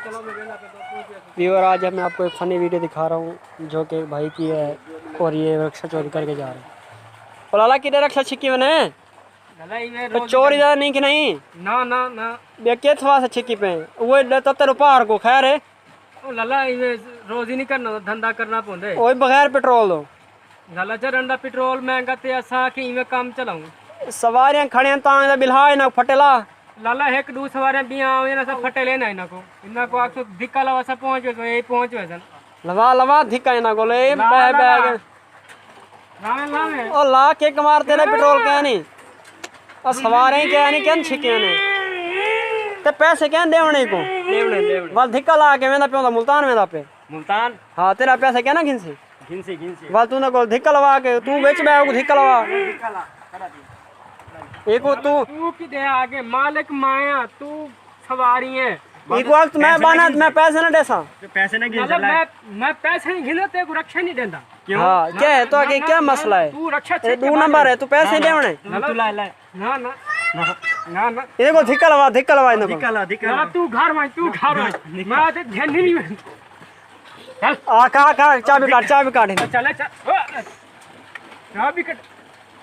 Viewer आज मैं आपको एक फ़नी वीडियो दिखा रहा हूँ जो कि भाई की है और ये रक्षा चोरी करके जा रहे हैं। और लाला किधर रक्षा छिकी मैंने तो चोरी ज़्यादा नहीं कि नहीं ना ना ना बे के थवा से छिकी पे वो तत्तर उपहार को खैर है लाला इवे रोज ही नहीं करना धंधा करना पौंदे ओए बगैर पेट्रोल दो लाला चरंदा पेट्रोल महंगा ते असा कि इवे काम चलाऊं सवारियां खड़े तां दा बिल्हा ना फटेला लाला एक दू सवारे बिया आवे ना सब फटे लेना इना को आखो धिक्का लवा सब पहुंच गए यही पहुंच गए सन लवा लवा धिक्का इना को ले बैग बैग लावे लावे ओ ला के कमार तेरे पेट्रोल क्या नहीं और सवारें क्या नहीं क्या छिके ने ते पैसे क्या देवने को देवने वाल धिक्का ला के वेंदा पे मुल्तान वेंदा पे मुल्तान हां तेरा पैसे क्या ना घिनसी घिनसी वाल तू ना को धिक्का लवा के तू बेच बैग को धिक्का लवा एक वो तू की दे आगे मालिक माया तू सवारी है एक वक्त मैं बाना मैं पैसे ना देसा पैसे नहीं गिन मैं पैसे नहीं गिनो ते को रक्षा नहीं देंदा क्यों हां क्या है तो आगे क्या मसला है तू रक्षा ये दो नंबर है तू पैसे देवने तू ला ना ना ना ना ये को धिक्का लवा इनको धिक्का तू घर में मैं ते ध्यान नहीं में चल आ का चाबी काट चल चाबी काट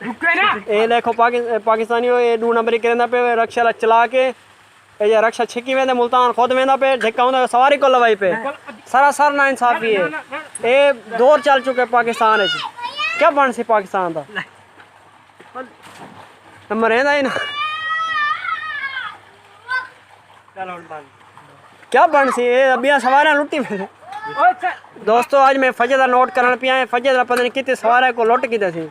रुके ना ये देखो पाकिस्तानी ये दो नंबर करना पे रक्षा चला के ये रक्षा छिकी वेंदे मुल्तान खुद वेंदा पे धिक्का होंदा सवारी को लवाई पे सरासर ना इंसाफी है ये दौर चल चुके पाकिस्तान है क्या बन सी पाकिस्तान दा नंबर है ना क्या बन सी ये अभी सवारियां लुटी पे दोस्तों आज मैं फजर दा नोट करन पिया फजर दा पता नहीं कितने सवारियां को लुट की सी